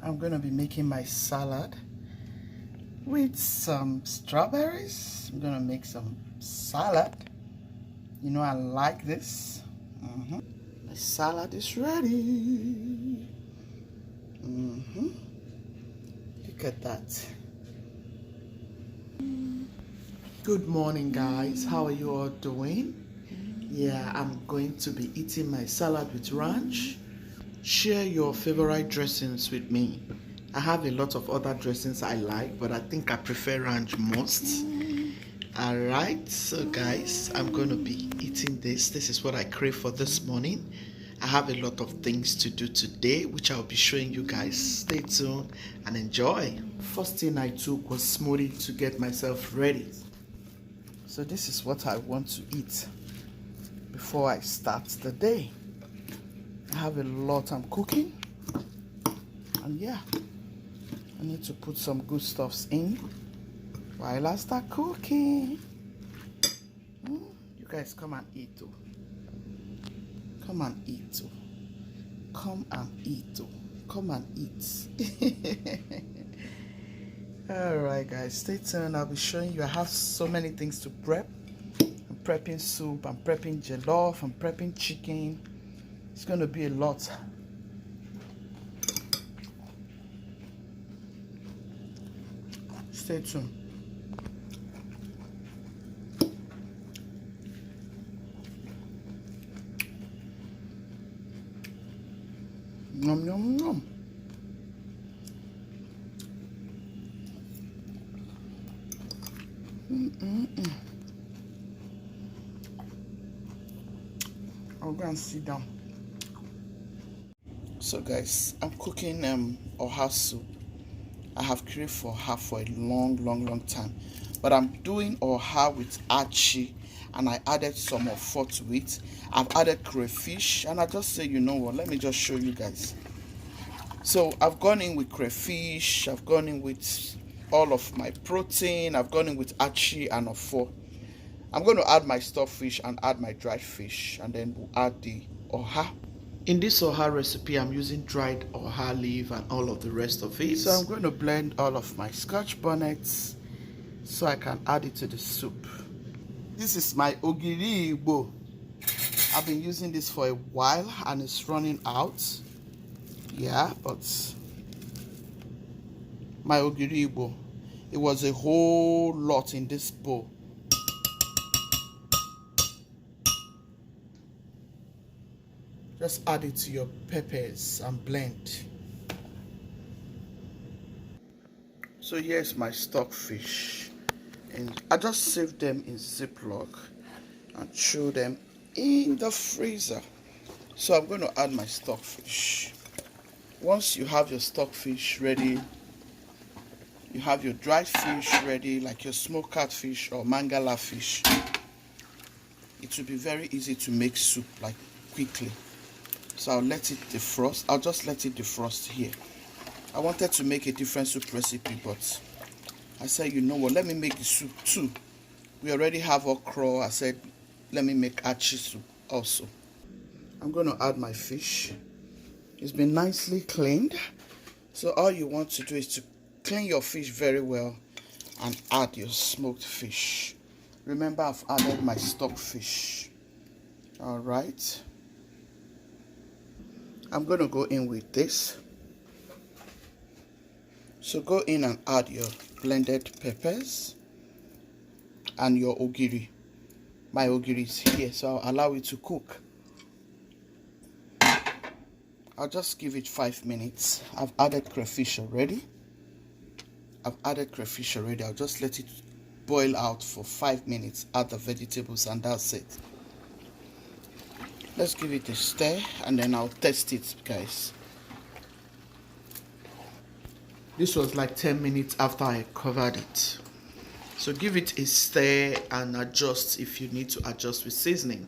I'm going to be making my salad with some strawberries. I'm going to make some salad. You know I like this. My salad is ready. Look at that. Good morning, guys. How are you all doing? Yeah, I'm going to be eating my salad with ranch. Share your favorite dressings with me. I have a lot of other dressings I like, but I think I prefer ranch most. Alright, so guys, I'm going to be eating this. This is what I crave for this morning. I have a lot of things to do today, which I'll be showing you guys. Stay tuned and enjoy. First thing I took was smoothie to get myself ready. So this is what I want to eat before I start the day. I have a lot I'm cooking, and yeah, I need to put some good stuffs in while I start cooking. You guys come and eat too. Come and eat too. Come and eat too. Come and eat. Alright guys, stay tuned. I'll be showing you. I have so many things to prep. I'm prepping soup, I'm prepping jollof, I'm prepping chicken. It's going to be a lot. Stay tuned. Yum, yum, yum. I'll go and sit down. So guys, I'm cooking oha soup. I have craved for oha for a long time, but I'm doing oha with achi, and I added some of pho to it. I've added crayfish, and I just say, you know what, let me just show you guys. So I've gone in with crayfish, I've gone in with all of my protein, I've gone in with achi and pho. I'm going to add my stockfish and add my dried fish, and then we'll add the oha. In this oha recipe, I'm using dried oha leaf and all of the rest of it. So I'm going to blend all of my scotch bonnets so I can add it to the soup. This is my ogiri igbo. I've been using this for a while and it's running out. Yeah, but my ogiri igbo, it was a whole lot in this bowl. Just add it to your peppers and blend. So here's my stockfish, and I just saved them in Ziploc and threw them in the freezer. So I'm going to add my stockfish. Once you have your stockfish ready, you have your dried fish ready, like your smoked catfish or mangala fish, it will be very easy to make soup like quickly. So I'll let it defrost. I'll just let it defrost here. I wanted to make a different soup recipe, but I said, you know what, let me make the soup too. We already have okra. I said, let me make achi soup also. I'm going to add my fish. It's been nicely cleaned. So all you want to do is to clean your fish very well and add your smoked fish. Remember, I've added my stockfish. All right. I'm going to go in with this. So go in and add your blended peppers and your ogiri. My ogiri is here, so I'll allow it to cook. I'll just give it 5 minutes. I've added crayfish already. I'll just let it boil out for 5 minutes. Add the vegetables and that's it. Let's give it a stir and then I'll test it, guys. This was like 10 minutes after I covered it. So give it a stir and adjust if you need to adjust with seasoning.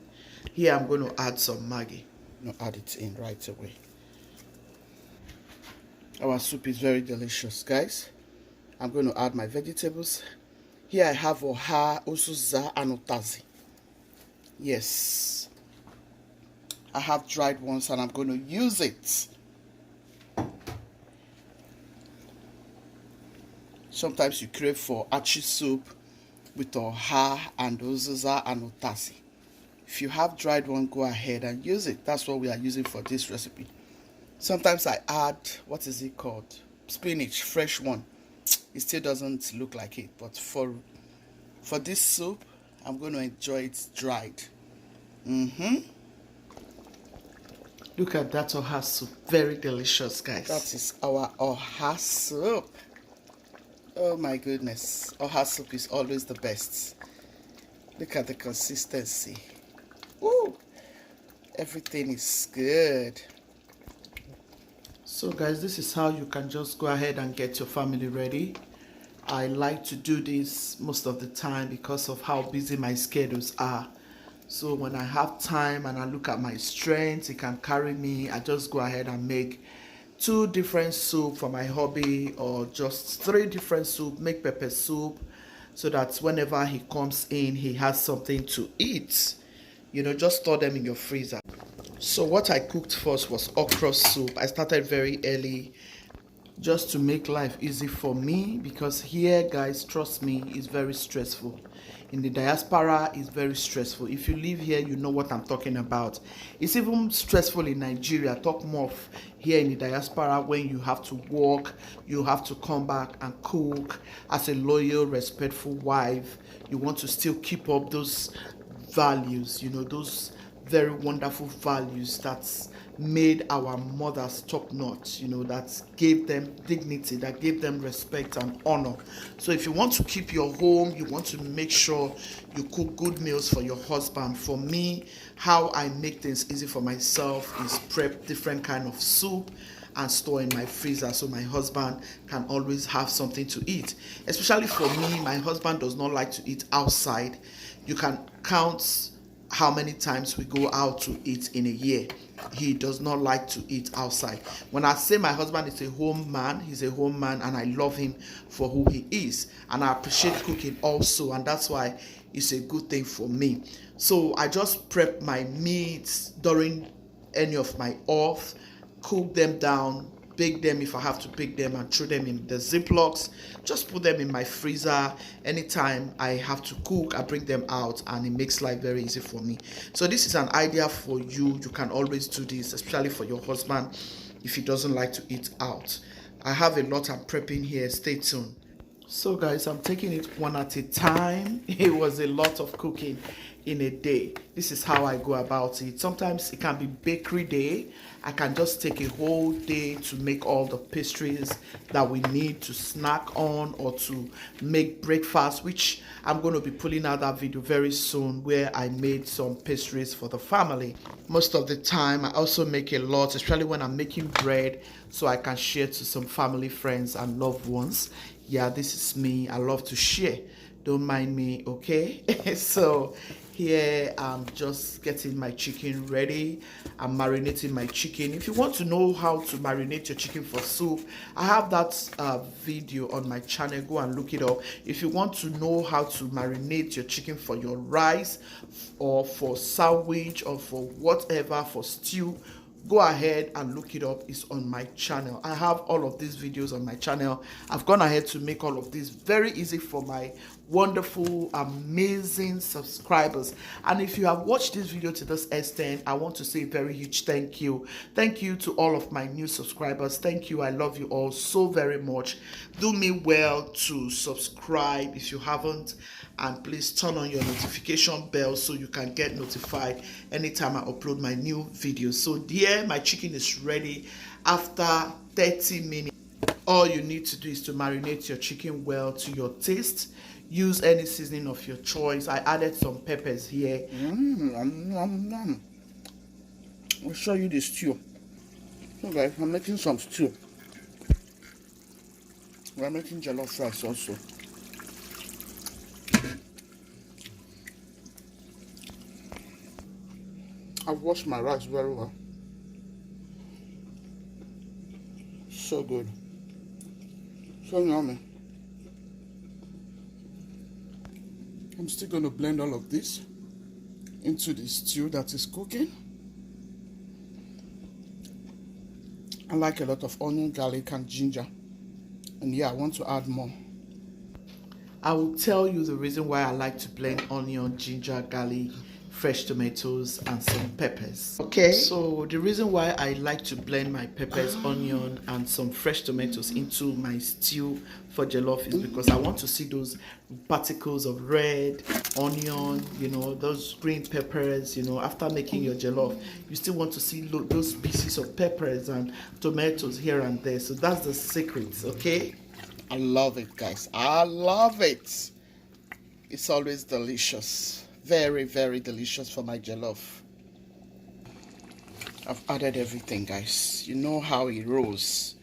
Here I'm going to add some Maggi. I'm going to add it in right away. Our soup is very delicious, guys. I'm going to add my vegetables. Here I have oha, usuza, and utazi. Yes. I have dried ones and I'm going to use it. Sometimes you crave for achi soup with oha and uziza and utasi. If you have dried one, go ahead and use it. That's what we are using for this recipe. Sometimes I add, what is it called? Spinach, fresh one. It still doesn't look like it, but for this soup, I'm going to enjoy it dried. Look at that oha soup. Very delicious, guys. That is our oha soup. Oh my goodness. Oha soup is always the best. Look at the consistency. Woo! Everything is good. So guys, this is how you can just go ahead and get your family ready. I like to do this most of the time because of how busy my schedules are. So when I have time and I look at my strengths, it can carry me. I just go ahead and make 2 different soup for my hubby, or just 3 different soup, make pepper soup, so that whenever he comes in, he has something to eat. You know, just store them in your freezer. So what I cooked first was okra soup. I started very early just to make life easy for me, because here, guys, trust me, it's very stressful. In the diaspora, it's very stressful. If you live here, you know what I'm talking about. It's even stressful in Nigeria. Talk more of here in the diaspora, when you have to work, you have to come back and cook. As a loyal, respectful wife, you want to still keep up those values, you know, those very wonderful values that's made our mothers top notch, you know, that gave them dignity, that gave them respect and honor. So if you want to keep your home, you want to make sure you cook good meals for your husband. For me, how I make things easy for myself is prep different kind of soup and store in my freezer, so my husband can always have something to eat. Especially for me, my husband does not like to eat outside. You can count how many times we go out to eat in a year. He does not like to eat outside. When I say my husband is a home man, he's a home man, and I love him for who he is, and I appreciate cooking also, and that's why it's a good thing for me. So I just prep my meats during any of my off, cook them down, bake them if I have to bake them, and throw them in the Ziplocs. Just put them in my freezer. Anytime I have to cook, I bring them out, and it makes life very easy for me. So this is an idea for you. You can always do this, especially for your husband if he doesn't like to eat out. I have a lot I'm prepping here. Stay tuned. So guys, I'm taking it one at a time. It was a lot of cooking in a day. This is how I go about it. Sometimes it can be bakery day. I can just take a whole day to make all the pastries that we need to snack on, or to make breakfast, which I'm going to be pulling out that video very soon, where I made some pastries for the family. Most of the time I also make a lot, especially when I'm making bread, so I can share to some family, friends and loved ones. Yeah, this is me. I love to share. Don't mind me, okay? So here I'm just getting my chicken ready. I'm marinating my chicken. If you want to know how to marinate your chicken for soup, I have that video on my channel. Go and look it up. If you want to know how to marinate your chicken for your rice, or for sandwich, or for whatever, for stew, go ahead and look it up. It's on my channel. I have all of these videos on my channel. I've gone ahead to make all of this very easy for my wonderful, amazing subscribers. And if you have watched this video to this extent, I want to say a very huge thank you. Thank you to all of my new subscribers. Thank you. I love you all so very much. Do me well to subscribe if you haven't, and please turn on your notification bell so you can get notified anytime I upload my new videos. So there, my chicken is ready after 30 minutes. All you need to do is to marinate your chicken well to your taste. Use any seasoning of your choice. I added some peppers here. I'll show you the stew. So guys, I'm making some stew. We're making jollof rice also. I've washed my rice very well. So good. So yummy. I'm still going to blend all of this into the stew that is cooking. I like a lot of onion, garlic and ginger. And yeah, I want to add more. I will tell you the reason why I like to blend onion, ginger, garlic, fresh tomatoes, and some peppers. Okay. So the reason why I like to blend my peppers, onion, and some fresh tomatoes into my stew for jollof is because I want to see those particles of red, onion, you know, those green peppers, you know, after making your jollof, you still want to see those pieces of peppers and tomatoes here and there. So that's the secret, okay? I love it, guys. I love it. It's always delicious. Very, very delicious for my jollof. I've added everything, guys. You know how it rolls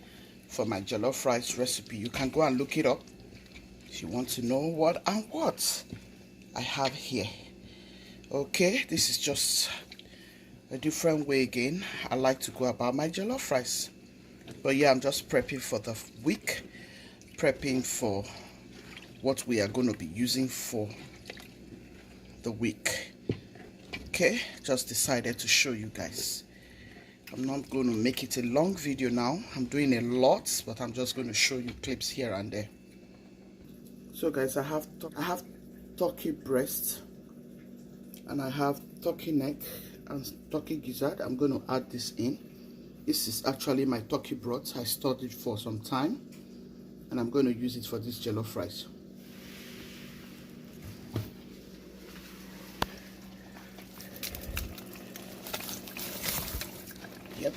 for my jollof rice recipe. You can go and look it up if you want to know what and what I have here. Okay, this is just a different way again I like to go about my jollof rice. But yeah, I'm just prepping for the week, prepping for what we are going to be using for the week. Okay, just decided to show you guys. I'm not going to make it a long video now. I'm doing a lot, but I'm just going to show you clips here and there. So guys, I have turkey breast, and I have turkey neck and turkey gizzard. I'm going to add this in. This is actually my turkey broth. I stored it for some time, and I'm going to use it for this jollof rice. Yep.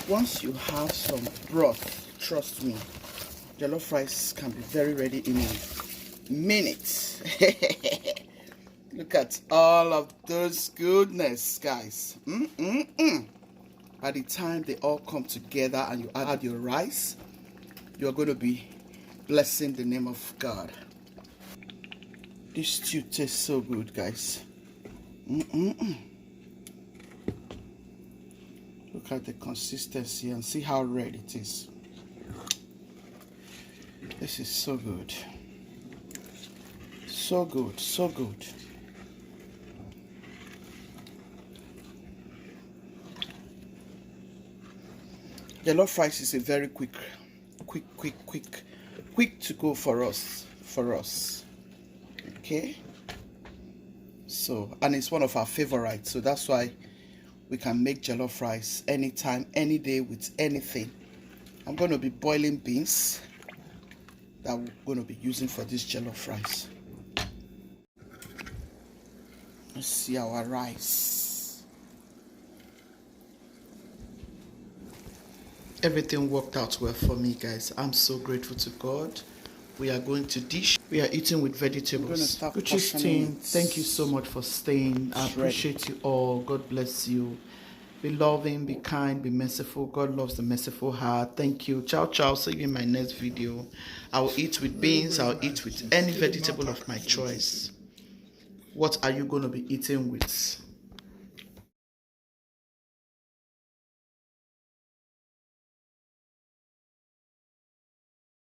Once you have some broth, trust me, jollof rice can be very ready in a minute. Look at all of those goodness, guys. By the time they all come together and you add your rice, you're going to be blessing the name of God. This stew tastes so good, guys. Look at the consistency and see how red it is. This is so good. So good, so good. Jollof rice is a very quick to go for us. Okay. So, and it's one of our favorites. So that's why we can make jollof rice anytime, any day with anything. I'm going to be boiling beans that we're going to be using for this jollof rice. Let's see our rice. Everything worked out well for me, guys. I'm so grateful to God. We are going to dish. We are eating with vegetables. Gucci's team, thank you so much for staying. I appreciate you all. God bless you. Be loving, be kind, be merciful. God loves the merciful heart. Thank you. Ciao, ciao. See you in my next video. I'll eat with beans. I'll eat with any vegetable of my choice. What are you going to be eating with?